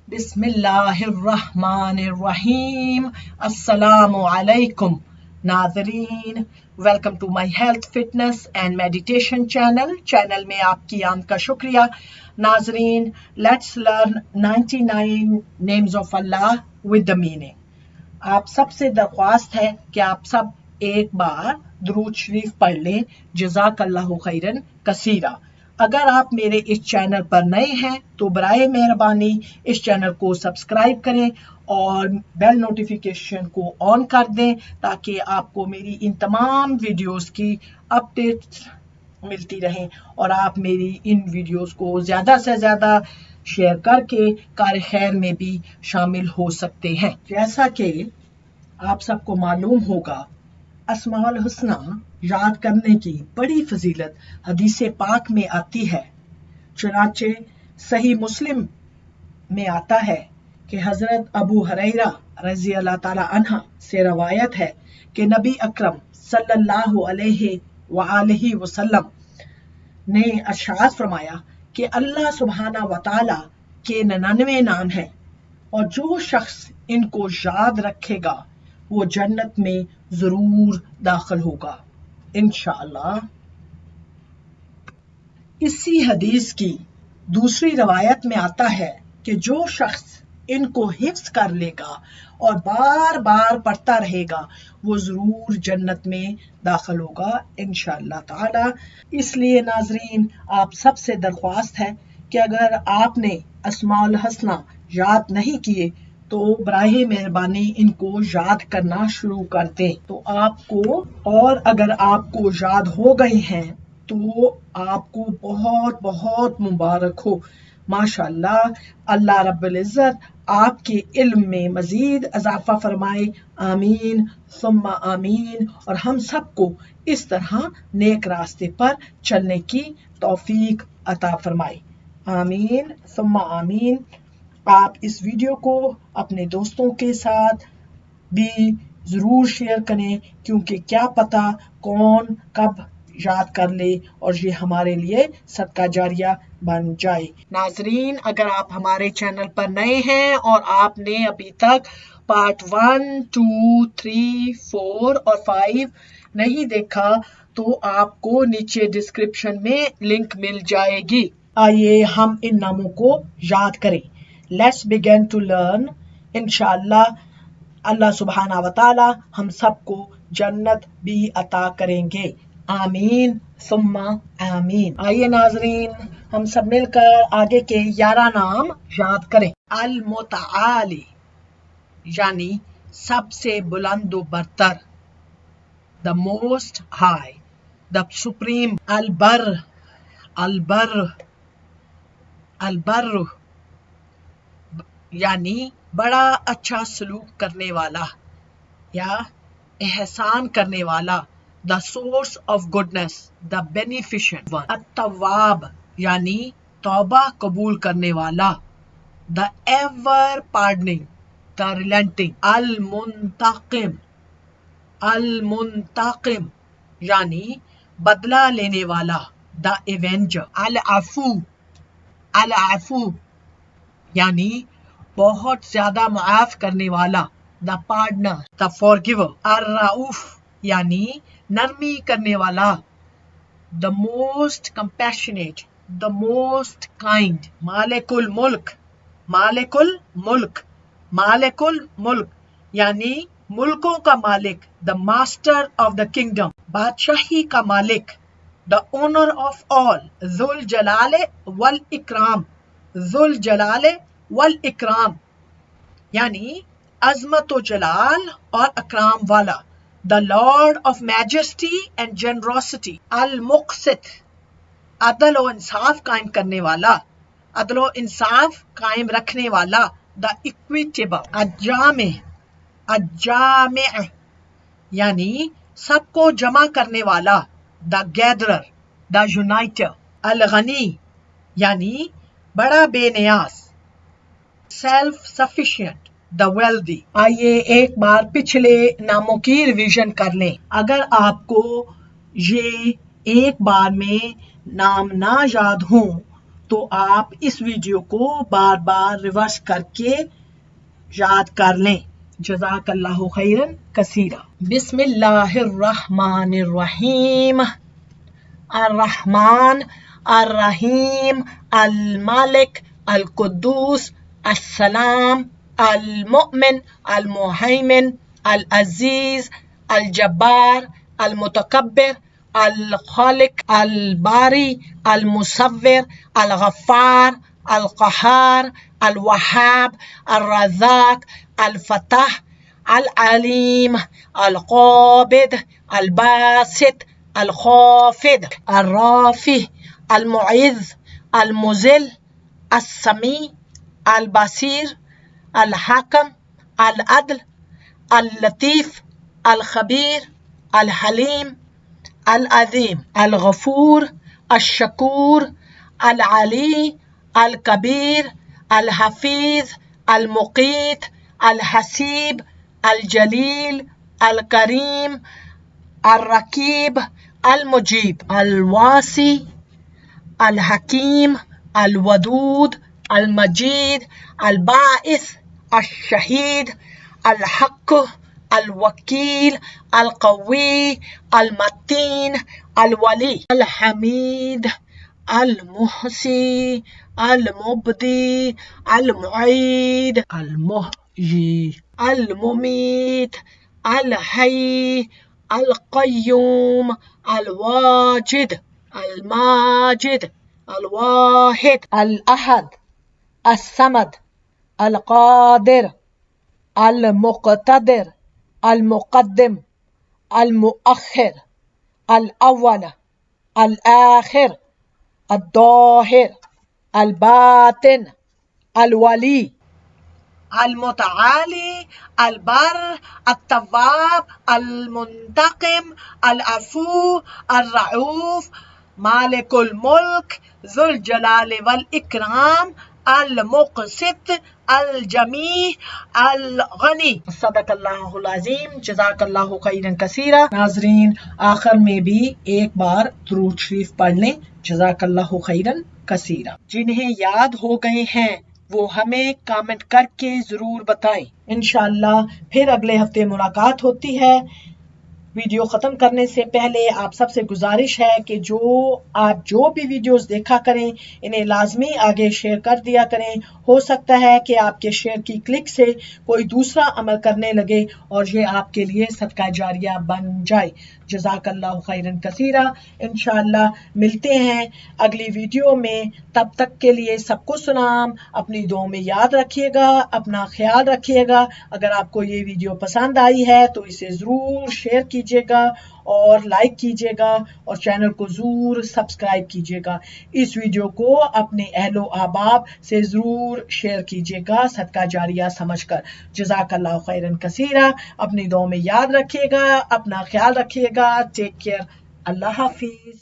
बिस्मिल्लाहिर्रहमानिर्रहीम। अस्सलामु अलैकुम नाज़रीन, welcome to my health fitness and meditation channel में आपकी आमद का शुक्रिया। नाज़रीन, let's learn 99 names of Allah with the meaning. आप सबसे दरख्वास्त है कि आप सब एक बार दुरूद शरीफ पढ़ लें। जज़ाकल्लाहु खैरन कसीरा। अगर आप मेरे इस चैनल पर नए हैं तो बराए मेहरबानी इस चैनल को सब्सक्राइब करें और बेल नोटिफिकेशन को ऑन कर दें ताकि आपको मेरी इन तमाम वीडियोस की अपडेट्स मिलती रहें और आप मेरी इन वीडियोस को ज़्यादा से ज़्यादा शेयर करके कार खैर में भी शामिल हो सकते हैं। जैसा कि आप सबको मालूम होगा, अस्माउल हुस्ना याद करने की बड़ी फजीलत हदीस पाक में आती है। चुनाचे सही मुस्लिम में आता है कि हजरत अबू हुरैरा रज़ी अल्लाह ताला अन्हा से रवायत है कि नबी अकरम सल्लल्लाहु अलैहि वआलिहि वसल्लम ने इरशाद फरमाया कि अल्लाह सुब्हाना व तआला के 99 नाम हैं और जो शख्स इनको याद रखेगा वो जन्नत में जरूर दाखिल होगा इंशाअल्लाह। इसी हदीस की दूसरी रवायत में आता है कि जो शख्स इनको हिफ्ज कर लेगा और बार बार पढ़ता रहेगा वो जरूर जन्नत में दाखिल होगा इंशाअल्लाह ताला। इसलिए नाजरीन, आप सबसे दरख्वास्त है कि अगर आपने अस्माउल हसना याद नहीं किए तो बराहे मेहरबानी इनको याद करना शुरू कर दें तो आपको, और अगर आपको याद हो गए हैं तो आपको बहुत बहुत मुबारक हो। माशाअल्लाह, अल्लाह रब्बुल इज्जत आपके इल्म में मजीद इजाफा फरमाए। आमीन सुम्मा आमीन। और हम सबको इस तरह नेक रास्ते पर चलने की तौफीक अता फरमाए। आमीन सुम्मा आमीन। आप इस वीडियो को अपने दोस्तों के साथ भी जरूर शेयर करें क्योंकि क्या पता कौन कब याद कर ले और ये हमारे लिए सदका जारिया बन जाए। नाजरीन, अगर आप हमारे चैनल पर नए हैं और आपने अभी तक पार्ट 1, 2, 3, 4 और 5 नहीं देखा तो आपको नीचे डिस्क्रिप्शन में लिंक मिल जाएगी। आइए हम इन नामों को याद करें। Let's begin to learn. इंशाअल्लाह अल्लाह सुब्हाना व तआला हम सबको जन्नत भी अता करेंगे। आमीन सुम्मा आमीन। आइए नाजरीन, हम सब मिलकर आगे के 11 नाम याद करें। अल मुतआली यानी सबसे बुलंद बरतर, the most high, the supreme. अल बर, अल बर, अल बर यानी बड़ा अच्छा सलूक करने वाला या एहसान करने वाला, the source of goodness, the beneficent one. अत-तव्वाब यानी तौबा कबूल करने वाला, the ever pardoning, the relenting. अल मुंतकिम, अल मुंतकिम यानी बदला लेने वाला, द एवेंजर। अल अफू, अल अफू यानी बहुत ज्यादा मुआफ करने वाला, द पार्डनर, द फॉरगिवर। अर-रऊफ यानी नरमी करने वाला, the most compassionate, the most kind. मालिकुल मुल्क, मालिकुल मुल्क, मालिकुल मुल्क यानी मुल्कों का मालिक, the master of the kingdom, बादशाही का मालिक, द ओनर ऑफ ऑल, जुल जलाले वल इकराम, जुल जलाले वल इकराम यानी अजमत व जलाल और अकराम वाला, the Lord of majesty and generosity. अल मुक़सित अदल व इंसाफ कायम करने वाला, अदल व इंसाफ कायम रखने वाला, द इक्विटेबल। अज्जामे, अज्जामे यानी सबको जमा करने वाला, द गैदरर, द यूनाइटर। अल गनी यानी बड़ा बेनियाज, सेल्फ सफिशिएंट, द वेल्दी। आइए एक बार पिछले नामों की रिवीजन कर लें। अगर आपको ये एक बार में नाम ना याद हो تو آپ اس ویڈیو کو بار بار ریورس کر کے یاد کر لیں. جزاک اللہ خیرن کثیرا. بسم اللہ الرحمن الرحیم. الرحمن الرحیم المالک القدوس السلام المؤمن المہیمن العزیز الجبار المتکبر الخالق الباری المصور الغفار القہار الوہاب الرزاق الفتاح العلیم القابض الباسط الخافض الرافع المعز المذل السمیع البصیر الحکم العدل اللطیف الخبیر الحلیم العظیم الغفور الشکور العلی الکبیر الحفیظ المقیت الحسیب الجلیل الکریم الرقیب المجیب الواسی الحکیم الودود المجید الباعث الشہید الحق الوکیل القوی المتین الولی الحمید المحصی المبدی المعید المحیی الممیت الحی القیوم الواجد الماجد الواحد الاحد الصمد القادر المقتدر المقدم المؤخر الاول الآخر الظاہر الباطن الولی المتعالی البر التواب المنتقم العفو الرؤوف مالک الملک ذو الجلال والاکرام المقسط الجمیع الغنی. صدق اللہ العظیم. جزاک اللہ خیرن کثیرا. ناظرین آخر میں بھی ایک بار درود شریف پڑھ لیں. جزاک اللہ خیرن کثیرا. جنہیں یاد ہو گئے ہیں وہ ہمیں کامنٹ کر کے ضرور بتائیں. انشاءاللہ پھر اگلے ہفتے ملاقات ہوتی ہے. ویڈیو ختم کرنے سے پہلے آپ سب سے گزارش ہے کہ آپ جو بھی ویڈیوز دیکھا کریں انہیں لازمی آگے شیئر کر دیا کریں. ہو سکتا ہے کہ آپ کے شیئر کی کلک سے کوئی دوسرا عمل کرنے لگے اور یہ آپ کے لیے صدقہ جاریہ بن جائے. جزاک اللہ خیرن کثیرا. انشاءاللہ ملتے ہیں اگلی ویڈیو میں. تب تک کے لیے سب کو سلام. اپنی دعاؤں میں یاد رکھیے گا. اپنا خیال رکھیے گا. اگر آپ کو یہ ویڈیو پسند آئی ہے تو اسے ضرور شیئر کیجیے گا اور لائک کیجیے گا اور چینل کو ضرور سبسکرائب کیجیے گا. اس ویڈیو کو اپنے اہل و احباب سے ضرور شیئر کیجیے گا صدقہ جاریہ سمجھ کر. جزاک اللہ خیرن کثیرا. اپنی دعاؤں میں یاد رکھیے گا. اپنا خیال رکھیے گا. Take care. اللہ حافظ.